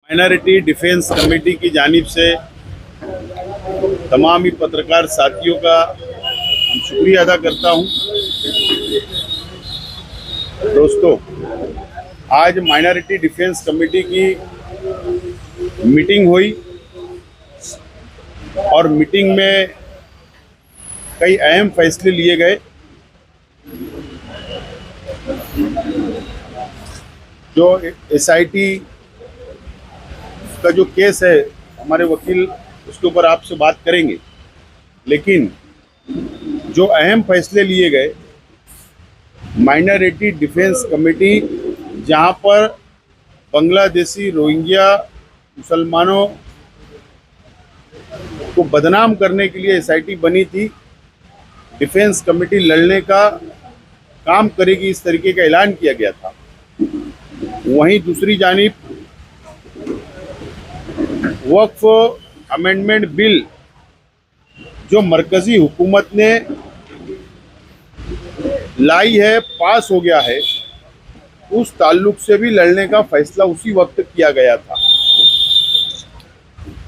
Minority defence committee की जानिब से तमाम ही पत्रकार साथियों का हम शुक्रिया अदा करता हूं। दोस्तों, आज माइनॉरिटी डिफेंस कमेटी की मीटिंग हुई और मीटिंग में कई अहम फैसले लिए गए। जो एसआईटी का जो केस है, हमारे वकील उसके ऊपर आपसे बात करेंगे, लेकिन जो अहम फैसले लिए गए, माइनॉरिटी डिफेंस कमेटी जहां पर बांग्लादेशी रोहिंग्या मुसलमानों को बदनाम करने के लिए एसआईटी बनी थी, डिफेंस कमेटी लड़ने का काम करेगी, इस तरीके का ऐलान किया गया था। वहीं दूसरी जानिब वक्फ अमेंडमेंट बिल जो मरकजी हुकूमत ने लाई है, पास हो गया है, उस ताल्लुक से भी लड़ने का फैसला उसी वक्त किया गया था।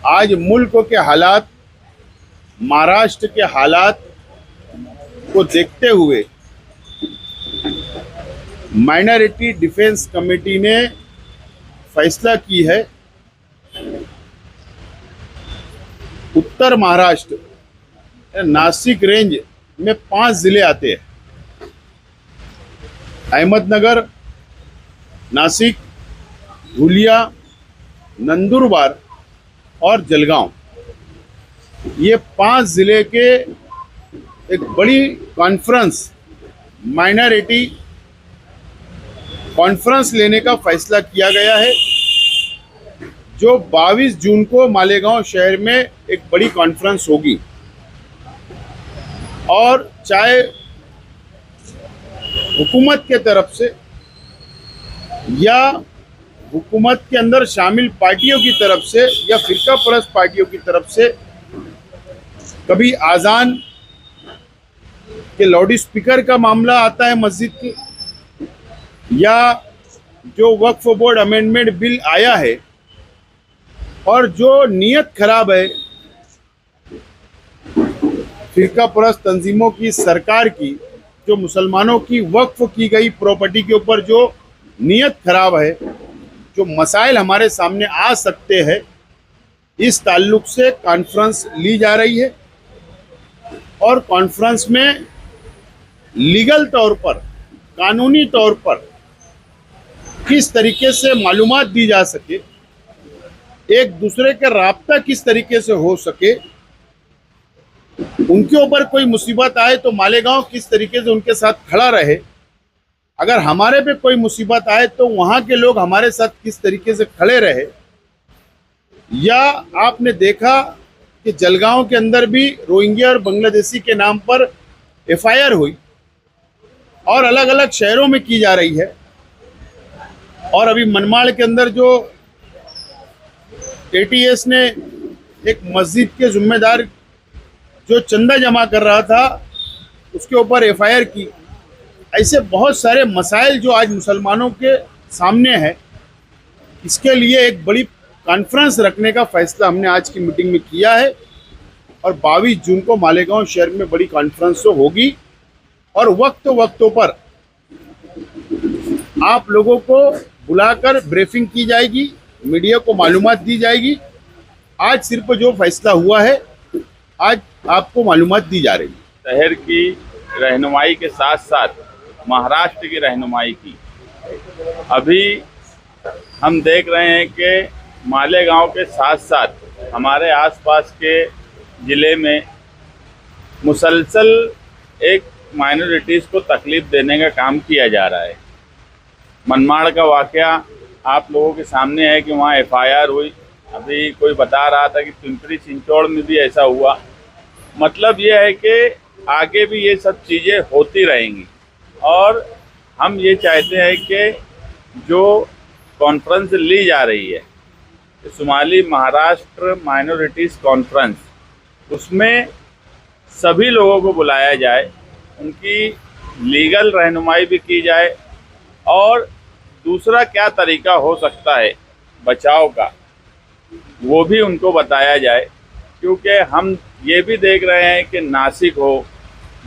आज मुल्क के हालात, महाराष्ट्र के हालात को देखते हुए माइनॉरिटी डिफेंस कमेटी ने फैसला की है, उत्तर महाराष्ट्र नासिक रेंज में 5 जिले आते हैं, अहमदनगर, नासिक, धुलिया, नंदुरबार और जलगांव। ये 5 जिले के एक बड़ी कॉन्फ्रेंस, माइनॉरिटी कॉन्फ्रेंस लेने का फैसला किया गया है, जो 22 जून को मालेगांव शहर में एक बड़ी कॉन्फ्रेंस होगी। और चाहे हुकूमत के तरफ से या हुकूमत के अंदर शामिल पार्टियों की तरफ से या फिरका परस्त पार्टियों की तरफ से कभी आज़ान के लाउड स्पीकर का मामला आता है मस्जिद के, या जो वक्फ बोर्ड अमेंडमेंट बिल आया है और जो नीयत खराब है फिरका परस्त तंजीमों की, सरकार की, जो मुसलमानों की वक्फ की गई प्रॉपर्टी के ऊपर जो नीयत खराब है, जो मसाइल हमारे सामने आ सकते हैं, इस ताल्लुक से कॉन्फ्रेंस ली जा रही है। और कॉन्फ्रेंस में लीगल तौर पर, कानूनी तौर पर किस तरीके से मालूमात दी जा सके, एक दूसरे का राब्ता किस तरीके से हो सके, उनके ऊपर कोई मुसीबत आए तो मालेगांव किस तरीके से उनके साथ खड़ा रहे, अगर हमारे पे कोई मुसीबत आए तो वहां के लोग हमारे साथ किस तरीके से खड़े रहे। या आपने देखा कि जलगांव के अंदर भी रोहिंग्या और बांग्लादेशी के नाम पर एफआईआर हुई और अलग अलग शहरों में की जा रही है। और अभी मनमाड़ के अंदर जो एटीएस ने एक मस्जिद के जिम्मेदार जो चंदा जमा कर रहा था, उसके ऊपर एफआईआर की। ऐसे बहुत सारे मसाइल जो आज मुसलमानों के सामने है, इसके लिए एक बड़ी कॉन्फ्रेंस रखने का फैसला हमने आज की मीटिंग में किया है। और 22 जून को मालेगांव शहर में बड़ी कॉन्फ्रेंस तो होगी और वक्तों पर आप लोगों को बुलाकर ब्रीफिंग की जाएगी, मीडिया को मालूमात दी जाएगी। आज सिर्फ जो फैसला हुआ है, आज आपको मालूमात दी जा रही है। शहर की रहनुमाई के साथ साथ महाराष्ट्र की रहनुमाई की अभी हम देख रहे हैं कि मालेगांव के साथ साथ हमारे आसपास के ज़िले में मुसलसल एक माइनॉरिटीज़ को तकलीफ़ देने का काम किया जा रहा है। मनमाड़ का वाक़या आप लोगों के सामने है कि वहाँ एफआईआर हुई। अभी कोई बता रहा था कि पिंपरी चिंचोड़ में भी ऐसा हुआ। मतलब ये है कि आगे भी ये सब चीज़ें होती रहेंगी और हम ये चाहते हैं कि जो कॉन्फ्रेंस ली जा रही है, शुमाली महाराष्ट्र माइनॉरिटीज़ कॉन्फ्रेंस, उसमें सभी लोगों को बुलाया जाए, उनकी लीगल रहनुमाई भी की जाए और दूसरा क्या तरीका हो सकता है बचाव का, वो भी उनको बताया जाए, क्योंकि हम ये भी देख रहे हैं कि नासिक हो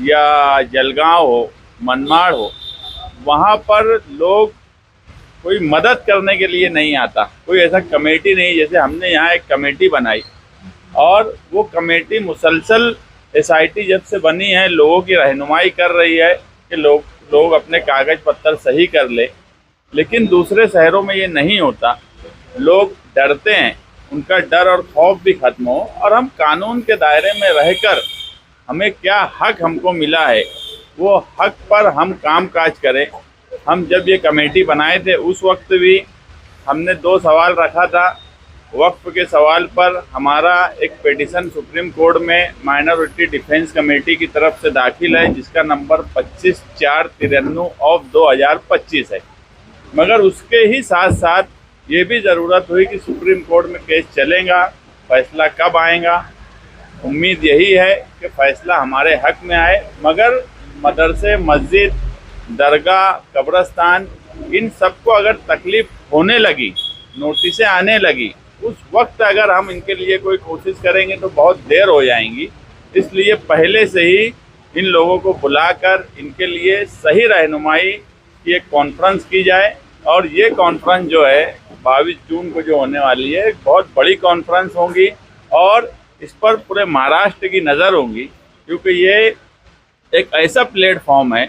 या जलगांव हो, मनमाड़ हो, वहाँ पर लोग कोई मदद करने के लिए नहीं आता, कोई ऐसा कमेटी नहीं। जैसे हमने यहाँ एक कमेटी बनाई और वो कमेटी मुसलसल एसआईटी जब से बनी है लोगों की रहनुमाई कर रही है कि लोग अपने कागज पत्तर सही कर ले, लेकिन दूसरे शहरों में ये नहीं होता। लोग डरते हैं, उनका डर और खौफ भी खत्म हो और हम कानून के दायरे में रहकर हमें क्या हक हमको मिला है वो हक पर हम काम काज करें। हम जब ये कमेटी बनाए थे उस वक्त भी हमने 2 सवाल रखा था। वक्फ के सवाल पर हमारा एक पिटीशन सुप्रीम कोर्ट में माइनॉरिटी डिफेंस कमेटी की तरफ से दाखिल है, जिसका नंबर 25/493/2025 है। मगर उसके ही साथ साथ ये भी ज़रूरत हुई कि सुप्रीम कोर्ट में केस चलेगा, फैसला कब आएगा। उम्मीद यही है कि फ़ैसला हमारे हक में आए, मगर मदरसे, मस्जिद, दरगाह, कब्रस्तान, इन सबको अगर तकलीफ़ होने लगी, नोटिसें आने लगी, उस वक्त अगर हम इनके लिए कोई कोशिश करेंगे तो बहुत देर हो जाएंगी। इसलिए पहले से ही इन लोगों को बुलाकर इनके लिए सही रहनुमाई की एक कॉन्फ्रेंस की जाए। और ये कॉन्फ्रेंस जो है 22 जून को जो होने वाली है, एक बहुत बड़ी कॉन्फ्रेंस होगी और इस पर पूरे महाराष्ट्र की नज़र होगी, क्योंकि ये एक ऐसा प्लेटफॉर्म है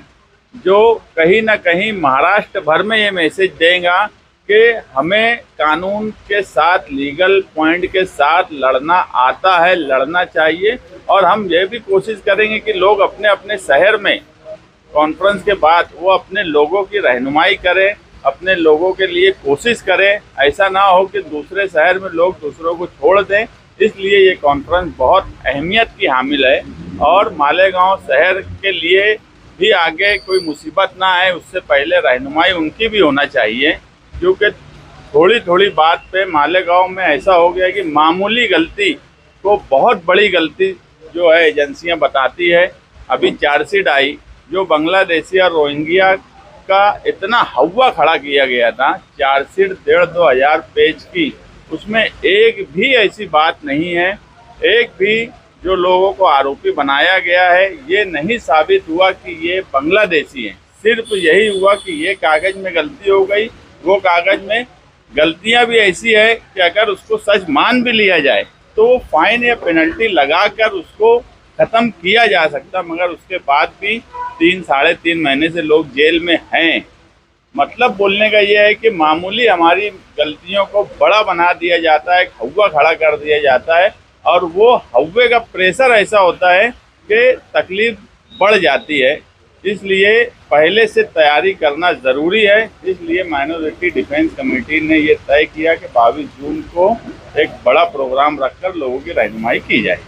जो कहीं ना कहीं महाराष्ट्र भर में ये मैसेज देगा कि हमें कानून के साथ, लीगल पॉइंट के साथ लड़ना आता है, लड़ना चाहिए। और हम ये भी कोशिश करेंगे कि लोग अपने अपने शहर में कॉन्फ्रेंस के बाद वो अपने लोगों की रहनुमाई करें, अपने लोगों के लिए कोशिश करें। ऐसा ना हो कि दूसरे शहर में लोग दूसरों को छोड़ दें। इसलिए ये कॉन्फ्रेंस बहुत अहमियत की हामिल है और मालेगांव शहर के लिए भी आगे कोई मुसीबत ना आए, उससे पहले रहनुमाई उनकी भी होना चाहिए। क्योंकि थोड़ी थोड़ी बात पे मालेगांव में ऐसा हो गया कि मामूली गलती को बहुत बड़ी गलती जो है एजेंसियां बताती है। अभी चार्जशीट आई जो बांग्लादेशी और रोहिंग्या का इतना हवा खड़ा किया गया था, चार्जशीट 1,500-2 हज़ार पेज की, उसमें एक भी ऐसी बात नहीं है, एक भी जो लोगों को आरोपी बनाया गया है ये नहीं साबित हुआ कि ये बांग्लादेशी हैं। सिर्फ यही हुआ कि ये कागज़ में गलती हो गई, वो कागज़ में गलतियां भी ऐसी है कि अगर उसको सच मान भी लिया जाए तो वो फाइन या पेनल्टी लगाकर उसको ख़त्म किया जा सकता, मगर उसके बाद भी 3-3.5 महीने से लोग जेल में हैं। मतलब बोलने का ये है कि मामूली हमारी गलतियों को बड़ा बना दिया जाता है, हवा खड़ा कर दिया जाता है और वो हवे का प्रेशर ऐसा होता है कि तकलीफ बढ़ जाती है। इसलिए पहले से तैयारी करना ज़रूरी है। इसलिए माइनॉरिटी डिफेंस कमेटी ने ये तय किया कि 22 जून को एक बड़ा प्रोग्राम रखकर लोगों की रहनुमाई की जाए।